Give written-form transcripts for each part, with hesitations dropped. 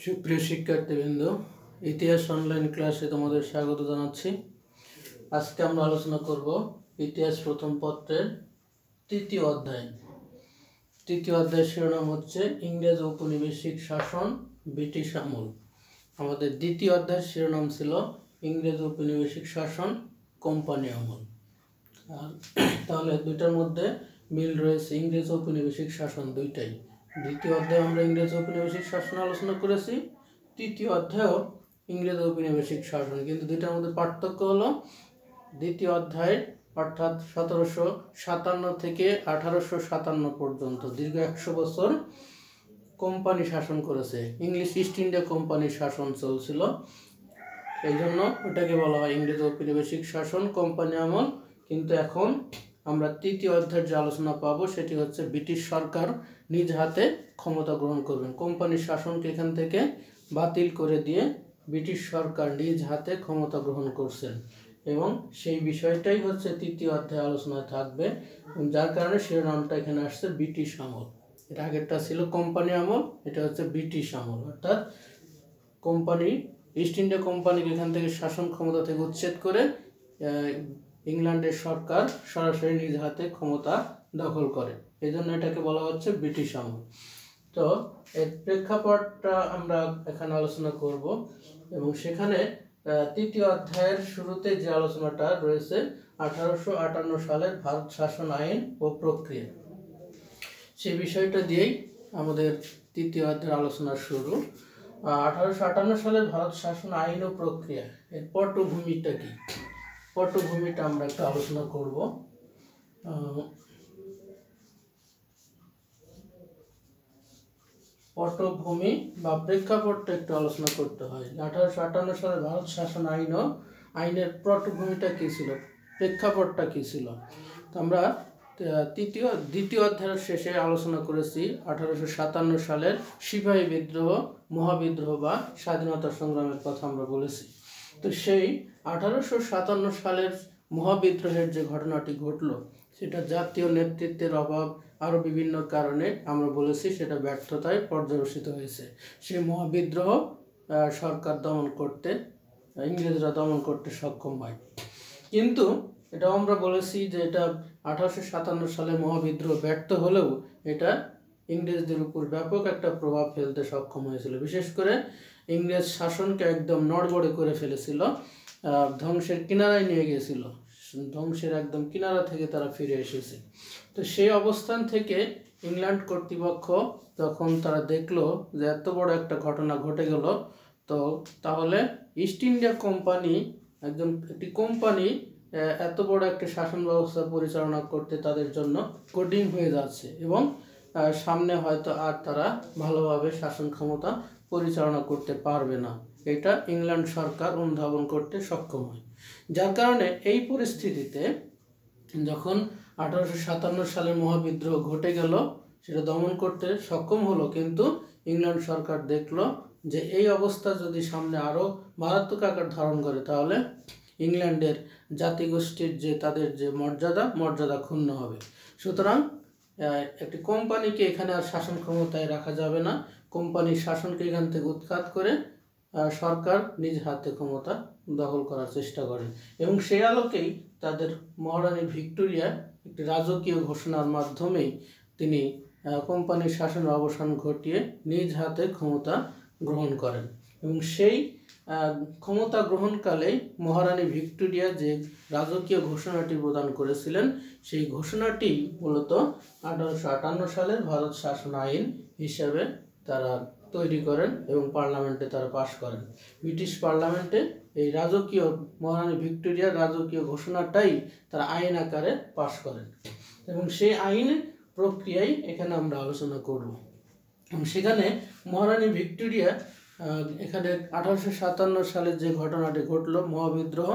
সুপ্রিয় শিক্ষার্থীবৃন্দ, ইতিহাস অনলাইন ক্লাসে তোমাদের স্বাগত জানাচ্ছি। আজকে আমরা আলোচনা করব ইতিহাস প্রথম পত্রের তৃতীয় অধ্যায়। তৃতীয় অধ্যায়ের শিরোনাম হচ্ছে ইংরেজ ঔপনিবেশিক শাসন ব্রিটিশ আমল। আমাদের দ্বিতীয় অধ্যায়ের শিরোনাম ছিল ইংরেজ ঔপনিবেশিক শাসন কোম্পানি আমল। আর তাহলে দুইটার মধ্যে মিল রয়েছে, ইংরেজ ঔপনিবেশিক শাসন দুইটাই। দ্বিতীয় অধ্যায়ে আমরা ইংরেজ ঔপনিবেশিক শাসন আলোচনা করেছি, তৃতীয় অধ্যায়েও ইংরেজ ঔপনিবেশিক শাসন, কিন্তু দুইটার মধ্যে পার্থক্য হলো দ্বিতীয় অধ্যায় অর্থাৎ 1757 থেকে 1857 পর্যন্ত দীর্ঘ 100 বছর কোম্পানি শাসন করেছে, ইংলিশ ইস্ট ইন্ডিয়া কোম্পানির শাসন চলছিল। এই জন্য ওটাকে বলা হয় ইংরেজ ঔপনিবেশিক শাসন কোম্পানি আমল। কিন্তু এখন আমরা তৃতীয় অধ্যায়ের যে আলোচনা পাবো সেটি হচ্ছে ব্রিটিশ সরকার নিজ হাতে ক্ষমতা গ্রহণ করবেন। কোম্পানির শাসনকে এখান থেকে বাতিল করে দিয়ে ব্রিটিশ সরকার নিজ হাতে ক্ষমতা গ্রহণ করছেন, এবং সেই বিষয়টাই হচ্ছে তৃতীয় অধ্যায়ে আলোচনায় থাকবে, যার কারণে শিরোনামটা এখানে আসছে ব্রিটিশ আমল। এর আগেরটা ছিল কোম্পানি আমল, এটা হচ্ছে ব্রিটিশ আমল। অর্থাৎ কোম্পানি ইস্ট ইন্ডিয়া কোম্পানিকে এখান থেকে শাসন ক্ষমতা থেকে উচ্ছেদ করে ইংল্যান্ডের সরকার সরাসরি নিজ হাতে ক্ষমতা দখল করে, এই জন্য এটাকে বলা হচ্ছে ব্রিটিশ আমল। তো এর প্রেক্ষাপটটা আমরা এখানে আলোচনা করব, এবং সেখানে তৃতীয় অধ্যায়ের শুরুতে যে আলোচনাটা রয়েছে 1858 সালের ভারত শাসন আইন ও প্রক্রিয়া, সেই বিষয়টা দিয়েই আমাদের তৃতীয় অধ্যায়ের আলোচনা শুরু। 1858 সালের ভারত শাসন আইন ও প্রক্রিয়া, এর পটভূমিটা কি, পটভূমিটা আমরা একটু আলোচনা করব। পটভূমি বা প্রেক্ষাপটটা একটু আলোচনা করতে হয়। 1858 সালে ভারত শাসন আইন ও আইনের পটভূমিটা কী ছিল, প্রেক্ষাপটটা কী ছিল। তো আমরা দ্বিতীয় অধ্যায়ের শেষে আলোচনা করেছি 1857 সালের সিপাহী বিদ্রোহ, মহাবিদ্রোহ বা স্বাধীনতা সংগ্রামের কথা আমরা বলেছি। তো সেই 1857 সালের মহাবিদ্রোহের যে ঘটনাটি ঘটলো, সেটা জাতীয় নেতৃত্বের অভাব আরও বিভিন্ন কারণে আমরা বলেছি সেটা ব্যর্থতায় পর্যবসিত হয়েছে। সেই মহাবিদ্রোহ সরকার দমন করতে, ইংরেজরা দমন করতে সক্ষম হয়। কিন্তু এটা আমরা বলেছি যে এটা 1857 সালে মহাবিদ্রোহ ব্যর্থ হলেও এটা ইংরেজদের উপর ব্যাপক একটা প্রভাব ফেলতে সক্ষম হয়েছিল। বিশেষ করে ইংরেজ শাসনকে একদম নড়বড়ে করে ফেলেছিল, ধ্বংসের কিনারায় নিয়ে গিয়েছিল, ধ্বংসের একদম কিনারা থেকে তারা ফিরে এসেছে। তো সেই অবস্থান থেকে ইংল্যান্ড কর্তৃপক্ষ যখন তারা দেখলো যে এত বড় একটা ঘটনা ঘটে গেল, তো তাহলে ইস্ট ইন্ডিয়া কোম্পানি একটি কোম্পানি এত বড় একটা শাসন ব্যবস্থা পরিচালনা করতে তাদের জন্য কঠিন হয়ে যাচ্ছে, এবং সামনে হয়তো আর তারা ভালোভাবে শাসন ক্ষমতা পরিচালনা করতে পারবে না, এটা ইংল্যান্ড সরকার অনুধাবন করতে সক্ষম হয়। যার কারণে এই পরিস্থিতিতে যখন 1857 সালের মহাবিদ্রোহ ঘটে গেল, সেটা দমন করতে সক্ষম হলো, কিন্তু ইংল্যান্ড সরকার দেখলো যে এই অবস্থা যদি সামনে আরও মারাত্মক আকার ধারণ করে, তাহলে ইংল্যান্ডের জাতিগোষ্ঠীর যে তাদের যে মর্যাদা ক্ষুণ্ণ হবে। সুতরাং একটি কোম্পানিকে এখানে আর শাসন ক্ষমতায় রাখা যাবে না, কোম্পানির শাসনকে এখান থেকে উৎখাত করে সরকার নিজ হাতে ক্ষমতা দখল করার চেষ্টা করে, এবং সেই আলোকেই তাদের মহারানী ভিক্টোরিয়া একটি রাজকীয় ঘোষণার মাধ্যমেই তিনি কোম্পানির শাসনের অবসান ঘটিয়ে নিজ হাতে ক্ষমতা গ্রহণ করেন। এবং সেই ক্ষমতা গ্রহণকালে মহারানী ভিক্টোরিয়া যে রাজকীয় ঘোষণাটি প্রদান করেছিলেন, সেই ঘোষণাটি মূলত 1858 সালের ভারত শাসন আইন হিসাবে তারা তৈরি করেন এবং পার্লামেন্টে তারা পাশ করেন। ব্রিটিশ পার্লামেন্টে এই রাজকীয় মহারানী ভিক্টোরিয়ার রাজকীয় ঘোষণাটাই তারা আইন আকারে পাশ করেন, এবং সেই আইন প্রক্রিয়ায় এখানে আমরা আলোচনা করব। সেখানে মহারানী ভিক্টোরিয়া এখানে 1857 সালে যে ঘটনাটি ঘটলো মহাবিদ্রোহ,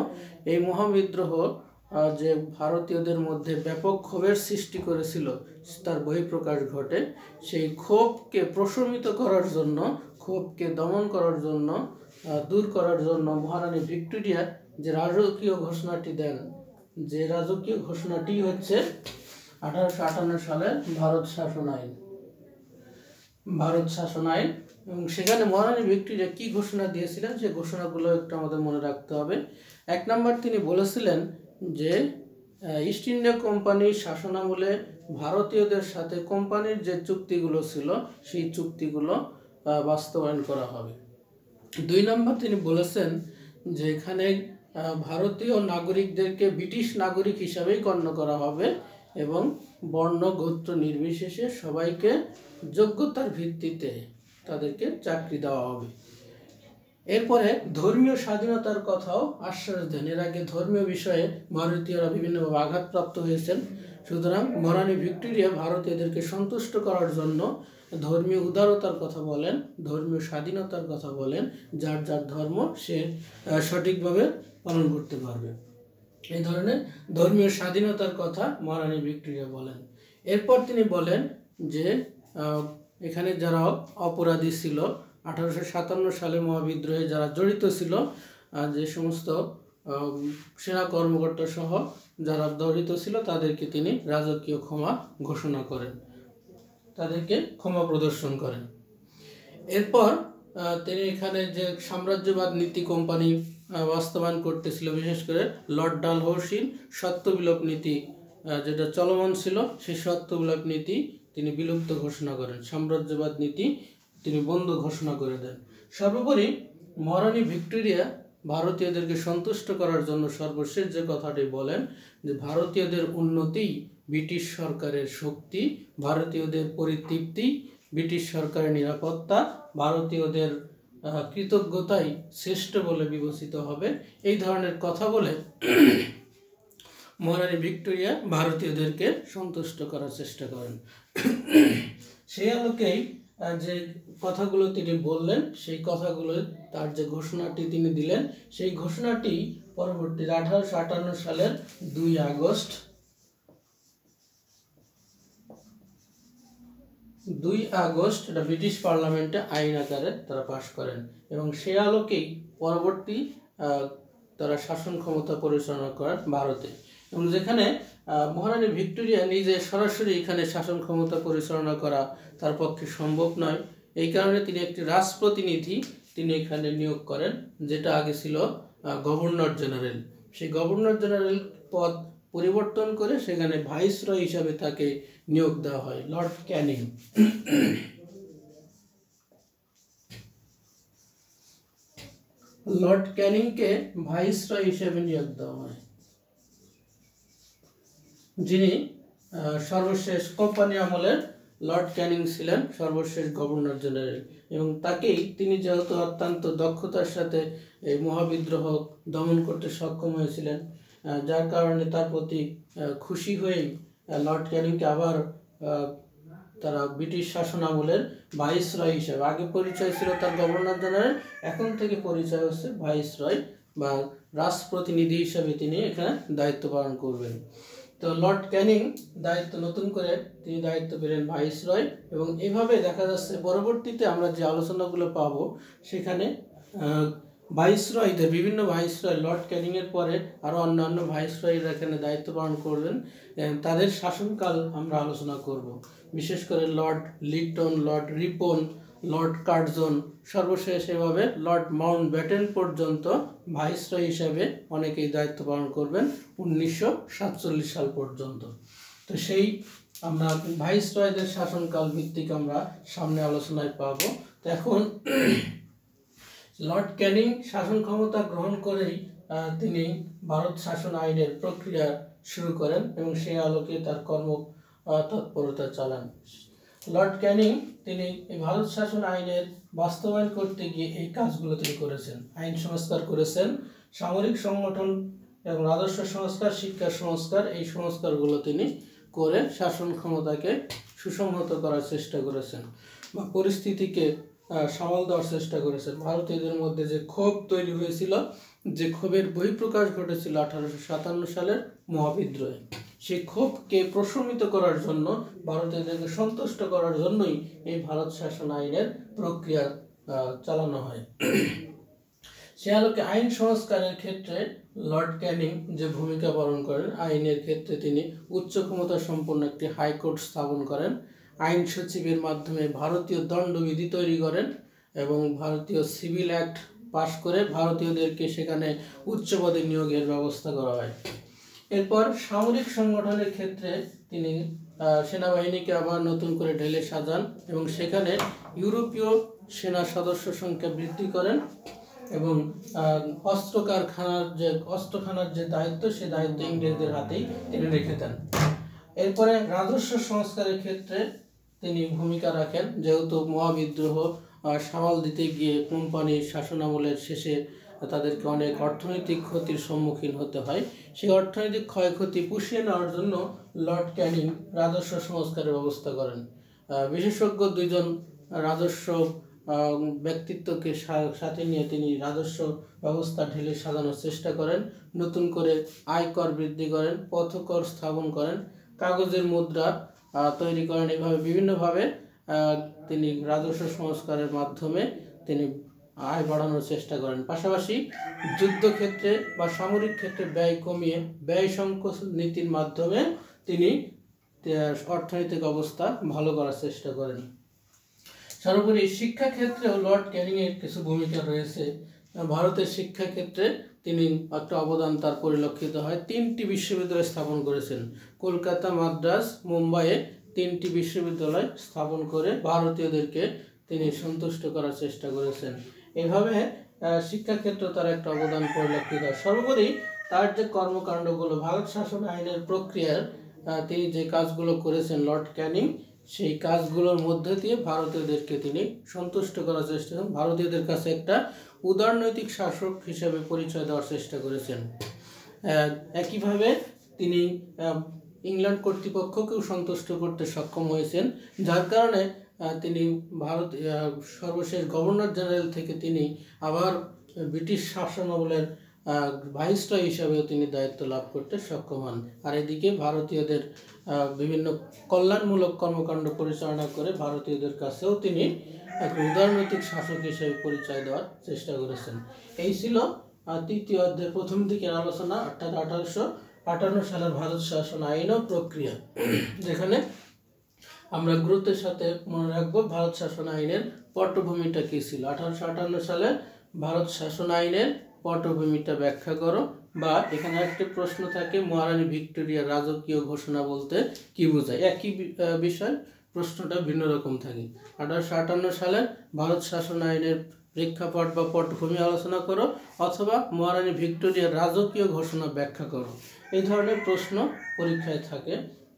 এই মহাবিদ্রোহ যে ভারতীয়দের মধ্যে ব্যাপক ক্ষোভের সৃষ্টি করেছিল তার বহিঃপ্রকাশ ঘটে। সেই ক্ষোভকে প্রশমিত করার জন্য, ক্ষোভকে দমন করার জন্য, দূর করার জন্য মহারানী ভিক্টোরিয়া যে রাজকীয় ঘোষণাটি দেন, যে রাজকীয় ঘোষণাটি হচ্ছে 1858 সালের ভারত শাসন আইন। ভারত শাসন আইন এবং সেখানে মহারানী ভিক্টোরিয়া কি ঘোষণা দিয়েছিলেন সেই ঘোষণাগুলো একটু আমাদের মনে রাখতে হবে। 1 নম্বর তিনি বলেছিলেন যে ইস্ট ইন্ডিয়া কোম্পানির শাসনামলে ভারতীয়দের সাথে কোম্পানির যে চুক্তিগুলো ছিল সেই চুক্তিগুলো বাস্তবায়ন করা হবে। 2 নম্বর তিনি বলেছেন যে এখানে ভারতীয় নাগরিকদেরকে ব্রিটিশ নাগরিক হিসাবেই গণ্য করা হবে এবং বর্ণ গোত্র নির্বিশেষে সবাইকে যোগ্যতার ভিত্তিতে তাদেরকে চাকরি দেওয়া হবে। এরপরে ধর্মীয় স্বাধীনতার কথাও আশ্বাস দেন। এর আগে ধর্মীয় বিষয়ে ভারতীয়রা বিভিন্নভাবে আঘাতপ্রাপ্ত হয়েছেন, সুতরাং মহারানী ভিক্টোরিয়া ভারতীয়দেরকে সন্তুষ্ট করার জন্য ধর্মীয় উদারতার কথা বলেন, ধর্মীয় স্বাধীনতার কথা বলেন, যার যার ধর্ম সে সঠিকভাবে পালন করতে পারবে, এই ধরনের ধর্মীয় স্বাধীনতার কথা মহারানী ভিক্টোরিয়া বলেন। এরপর তিনি বলেন যে এখানে যারা অপরাধী ছিল 1857 সালে মহাবিদ্রোহে যারা জড়িত ছিল, যে সমস্ত সেনা কর্মকর্তা সহ যারা জড়িত ছিল তাদেরকে তিনি রাজকীয় ক্ষমা ঘোষণা করেন, তাদেরকে ক্ষমা প্রদর্শন করেন। এরপর তিনি এখানে যে সাম্রাজ্যবাদ নীতি কোম্পানি বাস্তবায়ন করতেছিল, বিশেষ করে লর্ড ডালহৌসির সত্য বিলোপ নীতি যেটা চলমান ছিল, সেই সত্য বিলোপ নীতি তিনি বিলুপ্ত ঘোষণা করেন, সাম্রাজ্যবাদ নীতি তিনি বন্ধ ঘোষণা করে দেন। সর্বোপরি মহারানী ভিক্টোরিয়া ভারতীয়দেরকে সন্তুষ্ট করার জন্য সর্বশেষ যে কথাটি বলেন যে ভারতীয়দের উন্নতিই ব্রিটিশ সরকারের শক্তি, ভারতীয়দের পরিতৃপ্তি ব্রিটিশ সরকারের নিরাপত্তা, ভারতীয়দের কৃতজ্ঞতাই শ্রেষ্ঠ বলে বিবেচিত হবে, এই ধরনের কথা বলে মহারানী ভিক্টোরিয়া ভারতীয়দেরকে সন্তুষ্ট করার চেষ্টা করেন। সেই আলোকেই যে কথাগুলো তিনি বললেন, সেই কথাগুলো তার যে ঘোষণাটি তিনি দিলেন, সেই ঘোষণাটি পরবর্তী 1858 সালের 2 আগস্ট এটা ব্রিটিশ পার্লামেন্টে আইন আকারে তারা পাশ করেন এবং সেই আলোকেই পরবর্তী তারা শাসন ক্ষমতা পরিচালনা করেন ভারতে। এবং যেখানে মহারানী ভিক্টোরিয়া নিজে সরাসরি এখানে শাসন ক্ষমতা পরিচালনা করা তার পক্ষে সম্ভব নয়, এই কারণে তিনি একটি রাজপ্রতিনিধি তিনি এখানে নিয়োগ করেন, যেটা আগে ছিল গভর্নর জেনারেল। সেই গভর্নর জেনারেল পদ পরিবর্তন করে সেখানে ভাইসরয় হিসাবে তাকে নিয়োগ দেওয়া হয়, লর্ড ক্যানিং। লর্ড ক্যানিংকে ভাইসরয় হিসেবে নিয়োগ দেওয়া হয়, যিনি সর্বশেষ কোম্পানি আমলের লর্ড ক্যানিং ছিলেন সর্বশেষ গভর্নর জেনারেল এবং তাকেই তিনি যেহেতু অত্যন্ত দক্ষতার সাথে এই মহাবিদ্রোহ দমন করতে সক্ষম হয়েছিলেন, যার কারণে তার প্রতি খুশি হয়েই লর্ড ক্যানিংকে আবার তারা ব্রিটিশ শাসন আমলের ভাইসরয় হিসাবে, আগে পরিচয় ছিল তার গভর্নর জেনারেল, এখন থেকে পরিচয় হচ্ছে ভাইসরয় বা রাজপ্রতিনিধি হিসাবে তিনি এখানে দায়িত্ব পালন করবেন। তো লর্ড ক্যানিং নতুন করে তিনি দায়িত্ব পেলেন ভাইসরয় এবং এভাবে দেখা যাচ্ছে পরবর্তীতে আমরা যে আলোচনাগুলো পাবো সেখানে ভাইসরয়দের বিভিন্ন ভাইসরয় লর্ড ক্যানিং এর পরে আরো অন্যান্য ভাইসরয়রা এখানে দায়িত্ব পালন করবেন, তাদের শাসনকাল আমরা আলোচনা করব। বিশেষ করে Lord Liton, Lord Ripon, Lord Curzon, সর্বশেষ এভাবে লর্ড মাউন্টব্যাটেন পর্যন্ত ভাইসরয় হিসেবে অনেকেই দায়িত্ব পালন করবেন 1947 সাল পর্যন্ত। তো সেই আমরা ভাইসরয়দের শাসনকাল ভিত্তিক আমরা সামনে আলোচনায় পাবো। তো এখন লর্ড ক্যানিং শাসন ক্ষমতা গ্রহণ করেই তিনি ভারত শাসন আইনের প্রক্রিয়া শুরু করেন এবং সেই আলোকে তার তৎপরতা চালান। লর্ড ক্যানিং তিনি এই ভারত শাসন আইনের বাস্তবায়ন করতে গিয়ে এই কাজগুলো তিনি করেছেন, আইন সংস্কার করেছেন, সামরিক সংগঠন এবং আদর্শ সংস্কার, শিক্ষা সংস্কার, এই সংস্কারগুলো তিনি করে শাসন ক্ষমতাকে সুসংহত করার চেষ্টা করেছেন বা পরিস্থিতিকে সামাল দেওয়ার চেষ্টা করেছেন। ভারতীয়দের মধ্যে যে ক্ষোভ তৈরি হয়েছিল, যে ক্ষোভের বহিঃপ্রকাশ ঘটেছিল 1857 সালের মহাবিদ্রোহে, সেই ক্ষোভকে প্রশমিত করার জন্য, ভারতীয়দেরকে সন্তুষ্ট করার জন্যই এই ভারত শাসন আইনের প্রক্রিয়া চালানো হয়। সে আলোকে আইন সংস্কারের ক্ষেত্রে লর্ড ক্যানিং যে ভূমিকা পালন করেন, আইনের ক্ষেত্রে তিনি উচ্চ ক্ষমতা সম্পন্ন একটি হাইকোর্ট স্থাপন করেন, আইন সচিবের মাধ্যমে ভারতীয় দণ্ডবিধি তৈরি করেন, এবং ভারতীয় সিভিল অ্যাক্ট পাশ করে ভারতীয়দেরকে সেখানে উচ্চ পদে নিয়োগের ব্যবস্থা করা হয়। এরপর সামরিক সংগঠনের ক্ষেত্রে তিনি সেনাবাহিনীকে আবার নতুন করে ঢেলে সাজান এবং সেখানে ইউরোপীয় সেনা সদস্য সংখ্যা বৃদ্ধি করেন এবং অস্ত্রখানার যে দায়িত্ব সে দায়িত্ব ইংরেজদের হাতেই তিনি রেখে দেন। এরপরে রাজস্ব সংস্কারের ক্ষেত্রে তিনি ভূমিকা রাখেন, যেহেতু মহাবিদ্রোহ সামাল দিতে গিয়ে কোম্পানির শাসনামলের শেষে তাদেরকে অনেক অর্থনৈতিক ক্ষতির সম্মুখীন হতে হয়। সেই অর্থনৈতিক ক্ষয়ক্ষতি পুষিয়ে নেওয়ার জন্য লর্ড ক্যানিং রাজস্ব সংস্কারের ব্যবস্থা করেন। বিশেষজ্ঞ দুইজন রাজস্ব ব্যক্তিত্বকে সাথে নিয়ে তিনি রাজস্ব ব্যবস্থা ঢেলে সাজানোর চেষ্টা করেন, নতুন করে আয়কর বৃদ্ধি করেন, পথকর স্থাপন করেন, কাগজের মুদ্রা তৈরি করেন। এভাবে বিভিন্নভাবে তিনি রাজস্ব সংস্কারের মাধ্যমে তিনি আয় বাড়ানোর চেষ্টা করেন। পাশাপাশি যুদ্ধক্ষেত্রে বা সামরিক ক্ষেত্রে ব্যয় কমিয়ে ব্যয় সংকোচ নীতির মাধ্যমে তিনি অর্থনৈতিক অবস্থা ভালো করার চেষ্টা করেন। সর্বোপরি শিক্ষাক্ষেত্রেও লর্ড ক্যানিংয়ের কিছু ভূমিকা রয়েছে। ভারতের শিক্ষাক্ষেত্রে তিনি একটা অবদান তার পরিলক্ষিত হয়। 3টি বিশ্ববিদ্যালয় স্থাপন করেছেন। কলকাতা, মাদ্রাজ, মুম্বাইয়ে 3টি বিশ্ববিদ্যালয় স্থাপন করে ভারতীয়দেরকে তিনি সন্তুষ্ট করার চেষ্টা করেছেন। এভাবে শিক্ষাক্ষেত্রে তার একটা অবদান পরিলক্ষিত হয়। সর্বোপরি তার যে কর্মকাণ্ডগুলো, ভারত শাসন আইনের প্রক্রিয়ার তিনি যে কাজগুলো করেছেন লর্ড ক্যানিং, সেই কাজগুলোর মধ্যে দিয়ে ভারতীয়দেরকে তিনি সন্তুষ্ট করার চেষ্টা করেন, ভারতীয়দের কাছে একটা উদারনৈতিক শাসক হিসেবে পরিচয় দেওয়ার চেষ্টা করেছেন। একইভাবে তিনি ইংল্যান্ড কর্তৃপক্ষকেও সন্তুষ্ট করতে সক্ষম হয়েছেন, যার কারণে তিনি সর্বশেষ গভর্নর জেনারেল থেকে তিনি আবার ব্রিটিশ শাসনামলের ভাইসরয় হিসাবেও তিনি দায়িত্ব লাভ করতে সক্ষম হন। আর এদিকে ভারতীয়দের বিভিন্ন কল্যাণমূলক কর্মকাণ্ড পরিচালনা করে ভারতীয়দের কাছেও তিনি এক উদারনৈতিক শাসক হিসেবে পরিচয় দেওয়ার চেষ্টা করেছেন। এই ছিল তৃতীয় অধ্যায়ের প্রথম দিকের আলোচনা, অর্থাৎ 1858 সালের ভারত শাসন আইন ও প্রক্রিয়া, যেখানে আমরা গুরুত্বের সাথে মনে রাখবো ভারত শাসন আইনের পটভূমিটা কী ছিল। 1858 সালের ভারত শাসন আইনের পটভূমিটা ব্যাখ্যা করো, বা এখানে একটা প্রশ্ন থাকে মহারানী ভিক্টোরিয়ার রাজকীয় ঘোষণা বলতে কি বোঝায়। একই বিষয়, প্রশ্নটা ভিন্ন রকম থাকে। 1858 সালের ভারত শাসন আইনের প্রেক্ষাপট বা পটভূমি আলোচনা করো, অথবা মহারানী ভিক্টোরিয়ার রাজকীয় ঘোষণা ব্যাখ্যা করো। এই ধরনের প্রশ্ন পরীক্ষায় থাকে।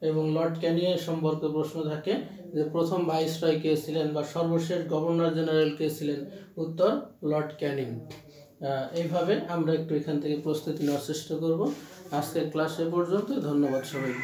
এবং লর্ড ক্যানিংয়ের সম্পর্কে প্রশ্ন থাকে যে প্রথম ভাইসরয় কে ছিলেন বা সর্বশেষ গভর্নর জেনারেল কে ছিলেন, উত্তর লর্ড ক্যানিং। এইভাবে আমরা একটু এখান থেকে প্রস্তুতি নেওয়ার চেষ্টা করব। আজকের ক্লাস এ পর্যন্ত। ধন্যবাদ সবাইকে।